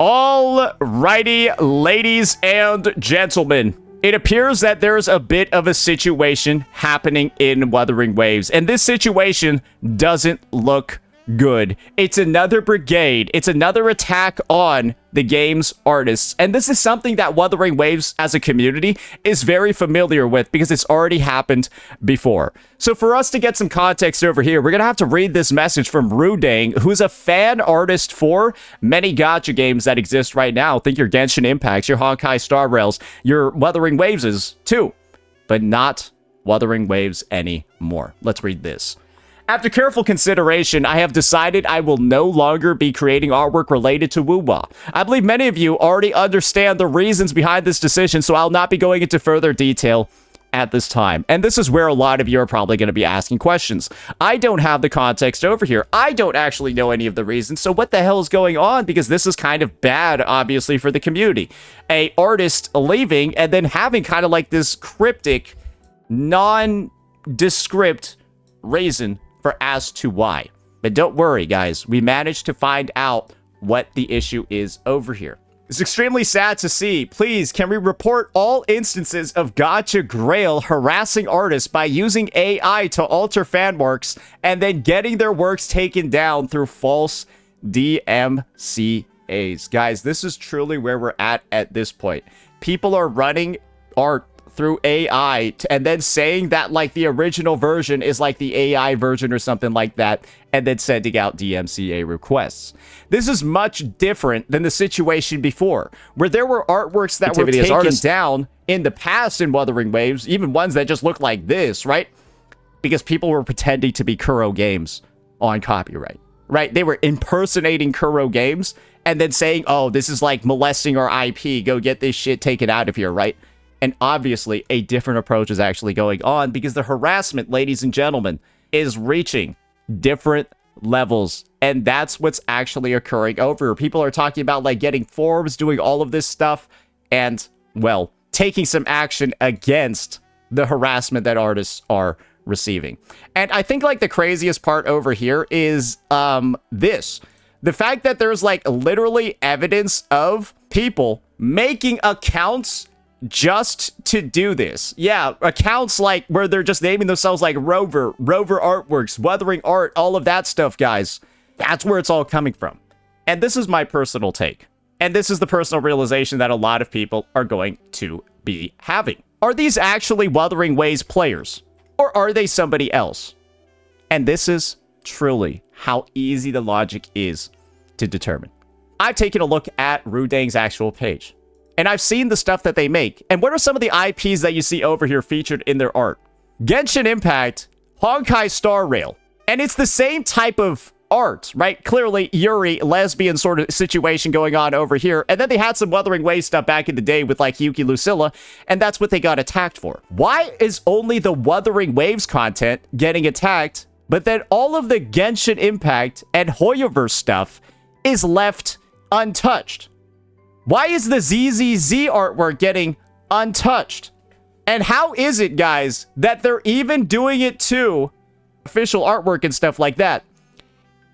Alrighty, ladies and gentlemen. It appears that there's a bit of a situation happening in Wuthering Waves, and this situation doesn't look good. It's another brigade. It's another attack on the game's artists, and this is something that Wuthering Waves as a community is very familiar with because it's already happened before. So for us to get some context over here, we're gonna have to read this message from Rudang, who's a fan artist for many gacha games that exist right now. Think your Genshin Impacts, your Honkai Star Rails, your Wuthering Waveses too, but not Wuthering Waves anymore. Let's read this. After careful consideration, I have decided I will no longer be creating artwork related to Wuwa. I believe many of you already understand the reasons behind this decision, so I'll not be going into further detail at this time. And this is where a lot of you are probably going to be asking questions. I don't have the context over here. I don't actually know any of the reasons, so what the hell is going on? Because this is kind of bad, obviously, for the community. A artist leaving and then having kind of like this cryptic, nondescript reason for as to why. But don't worry, guys. We managed to find out what the issue is over here. It's extremely sad to see. Please, can we report all instances of Gacha Grail harassing artists by using AI to alter fan marks and then getting their works taken down through false DMCAs? Guys, this is truly where we're at this point. People are running art through AI and then saying that like the original version is like the AI version or something like that, and then sending out DMCA requests. This is much different than the situation before, where there were artworks that were taken down in the past in Wuthering Waves, even ones that just look like this, right? Because people were pretending to be Kuro games on copyright, right? They were impersonating Kuro games and then saying, oh, this is like molesting our IP, go get this shit taken out of here, right? And obviously, a different approach is actually going on because the harassment, ladies and gentlemen, is reaching different levels. And that's what's actually occurring over here. People are talking about, like, getting forums, doing all of this stuff, and, well, taking some action against the harassment that artists are receiving. And I think, like, the craziest part over here is this. The fact that there's, like, literally evidence of people making accounts just to do this. Yeah, accounts like where they're just naming themselves like Rover Artworks, Wuthering Art, all of that stuff, guys. That's where it's all coming from. And this is my personal take. And this is the personal realization that a lot of people are going to be having. Are these actually Wuthering Waves players? Or are they somebody else? And this is truly how easy the logic is to determine. I've taken a look at Rudang's actual page. And I've seen the stuff that they make. And what are some of the IPs that you see over here featured in their art? Genshin Impact, Honkai Star Rail. And it's the same type of art, right? Clearly, Yuri, lesbian sort of situation going on over here. And then they had some Wuthering Waves stuff back in the day with like Yuki Lucilla. And that's what they got attacked for. Why is only the Wuthering Waves content getting attacked, but then all of the Genshin Impact and Hoyoverse stuff is left untouched? Why is the ZZZ artwork getting untouched? And how is it, guys, that they're even doing it to official artwork and stuff like that?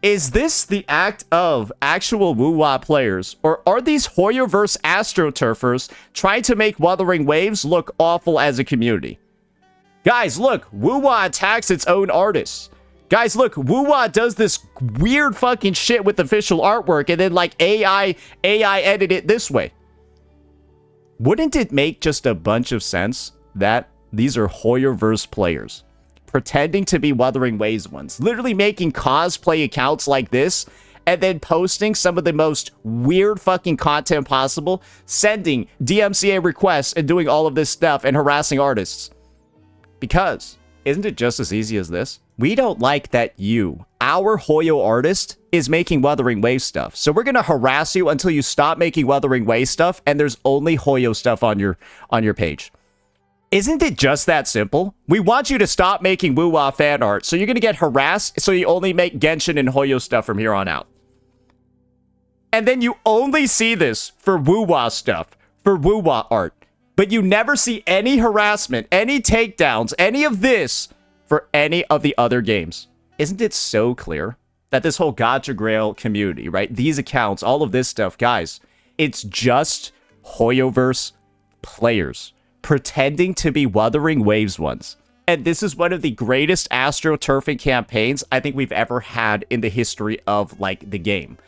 Is this the act of actual Wuwa players? Or are these Hoyoverse AstroTurfers trying to make Wuthering Waves look awful as a community? Guys, look, Wuwa attacks its own artists. Guys, look, Wuwa does this weird fucking shit with official artwork and then, like, AI edit it this way. Wouldn't it make just a bunch of sense that these are Hoyoverse players pretending to be Wuthering Waves ones, literally making cosplay accounts like this and then posting some of the most weird fucking content possible, sending DMCA requests and doing all of this stuff and harassing artists? Because isn't it just as easy as this? We don't like that you, our Hoyo artist, is making Wuthering Waves stuff. So we're going to harass you until you stop making Wuthering Waves stuff and there's only Hoyo stuff on your page. Isn't it just that simple? We want you to stop making Wuwa fan art, so you're going to get harassed, so you only make Genshin and Hoyo stuff from here on out. And then you only see this for Wuwa stuff, for Wuwa art. But you never see any harassment, any takedowns, any of this for any of the other games. Isn't it so clear that this whole Gacha Grail community, right? These accounts, all of this stuff, guys, It's just Hoyoverse players pretending to be Wuthering Waves ones. And this is one of the greatest astroturfing campaigns I think we've ever had in the history of, like, the game.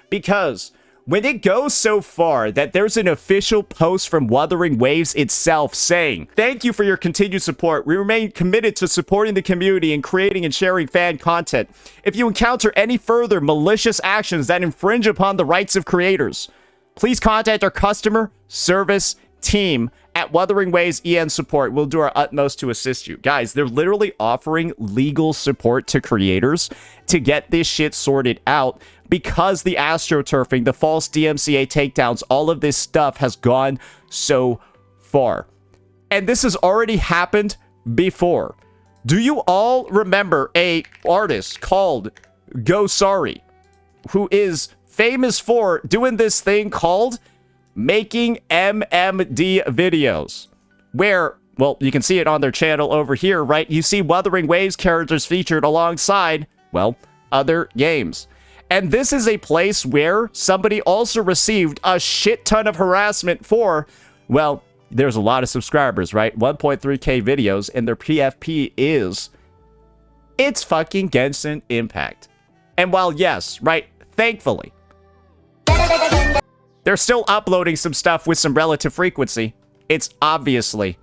Because when it goes so far that there's an official post from Wuthering Waves itself saying, "Thank you for your continued support. We remain committed to supporting the community and creating and sharing fan content. If you encounter any further malicious actions that infringe upon the rights of creators, please contact our customer service team at Wuthering Waves EN Support. We'll do our utmost to assist you." Guys, they're literally offering legal support to creators to get this shit sorted out because the astroturfing, the false DMCA takedowns, all of this stuff has gone so far. And this has already happened before. Do you all remember a artist called Go Sorry, who is famous for doing this thing called making MMD videos, where, well, you can see it on their channel over here, right? You see Wuthering Waves characters featured alongside, well, other games. And this is a place where somebody also received a shit ton of harassment for, well, there's a lot of subscribers, right? 1.3k videos, and their PFP is, it's fucking Genshin Impact. And while, yes, right, thankfully, they're still uploading some stuff with some relative frequency, it's obviously,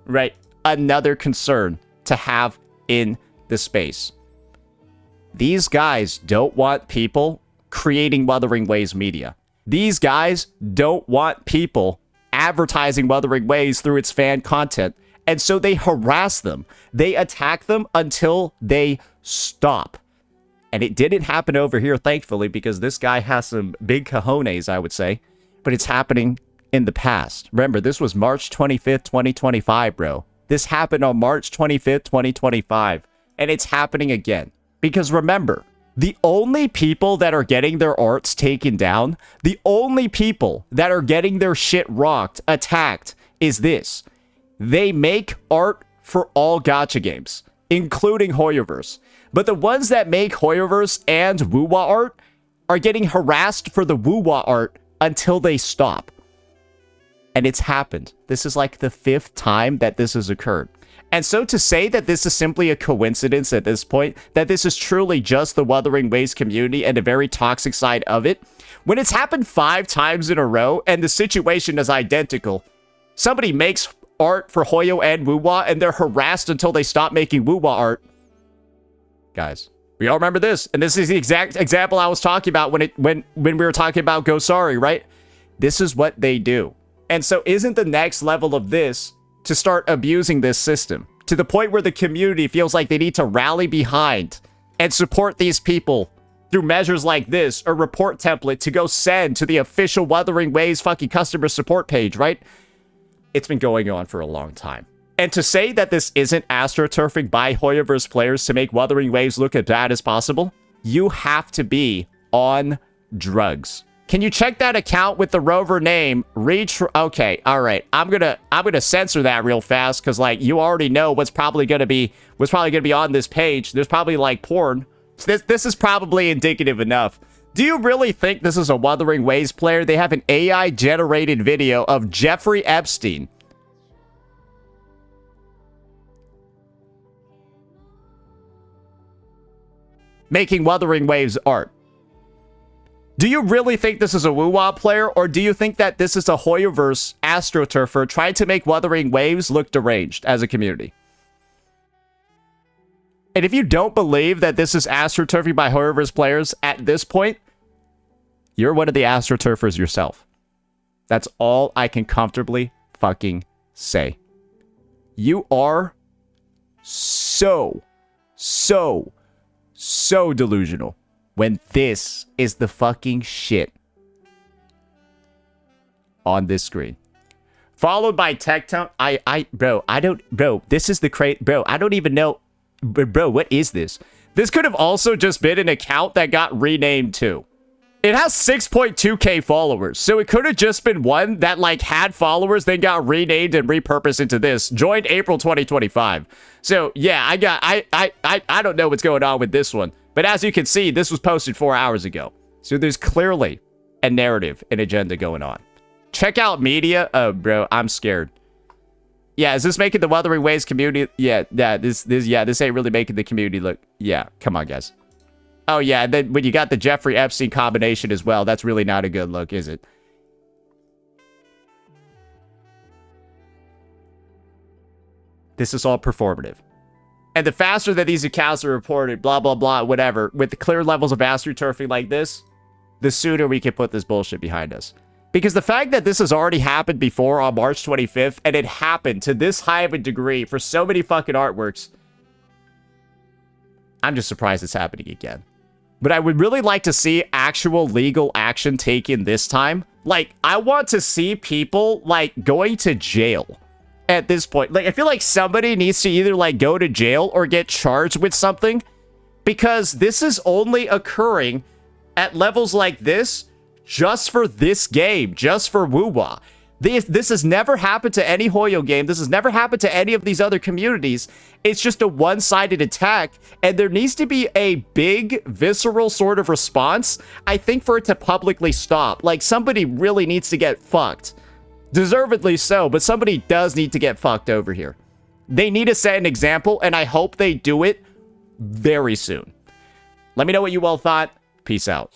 right, another concern to have in the space. These guys don't want people creating Wuthering Waves media. These guys don't want people advertising Wuthering Waves through its fan content. And so they harass them. They attack them until they stop. And it didn't happen over here, thankfully, because this guy has some big cojones, I would say. But it's happening in the past. Remember, this was March 25th, 2025, bro. This happened on March 25th, 2025. And it's happening again. Because remember, the only people that are getting their arts taken down, the only people that are getting their shit rocked, attacked, is this. They make art for all gacha games, including Hoyoverse. But the ones that make Hoyoverse and Wuwa art are getting harassed for the Wuwa art until they stop. And it's happened. This is like the 5th time that this has occurred. And so to say that this is simply a coincidence at this point, that this is truly just the Wuthering Waves community and a very toxic side of it, when it's happened 5 times in a row and the situation is identical, somebody makes art for Hoyo and Wuwa and they're harassed until they stop making Wuwa art. Guys, we all remember this, and this is the exact example I was talking about when we were talking about Go Sorry, right? This is what they do. And so isn't the next level of this to start abusing this system to the point where the community feels like they need to rally behind and support these people through measures like this, or report template to go send to the official Wuthering Waves fucking customer support page, right? It's been going on for a long time. And to say that this isn't astroturfing by Hoyoverse players to make Wuthering Waves look as bad as possible, you have to be on drugs. Can you check that account with the rover name? Okay, all right. I'm gonna censor that real fast because, like, you already know what's probably gonna be on this page. There's probably like porn. So this is probably indicative enough. Do you really think this is a Wuthering Waves player? They have an AI generated video of Jeffrey Epstein making Wuthering Waves art. Do you really think this is a Wuwa player, or do you think that this is a Hoyoverse astroturfer trying to make Wuthering Waves look deranged as a community? And if you don't believe that this is astroturfing by Hoyoverse players at this point, you're one of the astroturfers yourself. That's all I can comfortably fucking say. You are so delusional when this is the fucking shit on this screen. Followed by Tectone. Bro, this is the bro, I don't even know. Bro, what is this? This could have also just been an account that got renamed too. It has 6.2k followers, so it could have just been one that, like, had followers, then got renamed and repurposed into this. Joined April 2025. So yeah, I don't know what's going on with this one. But as you can see, this was posted 4 hours ago. So there's clearly a narrative, an agenda going on. Check out media. Oh, bro, I'm scared. Yeah, is this making the Wuthering Waves community? Yeah, this ain't really making the community look. Yeah, come on, guys. Oh, yeah, and then when you got the Jeffrey Epstein combination as well, that's really not a good look, is it? This is all performative. And the faster that these accounts are reported, blah, blah, blah, whatever, with the clear levels of astroturfing like this, the sooner we can put this bullshit behind us. Because the fact that this has already happened before on March 25th, and it happened to this high of a degree for so many fucking artworks, I'm just surprised it's happening again. But I would really like to see actual legal action taken this time. Like, I want to see people, like, going to jail at this point. Like, I feel like somebody needs to either, like, go to jail or get charged with something. Because this is only occurring at levels like this just for this game, just for Woo-Wah. This has never happened to any Hoyo game. This has never happened to any of these other communities. It's just a one-sided attack, and there needs to be a big, visceral sort of response, I think, for it to publicly stop. Like, somebody really needs to get fucked. Deservedly so, but somebody does need to get fucked over here. They need to set an example, and I hope they do it very soon. Let me know what you all thought. Peace out.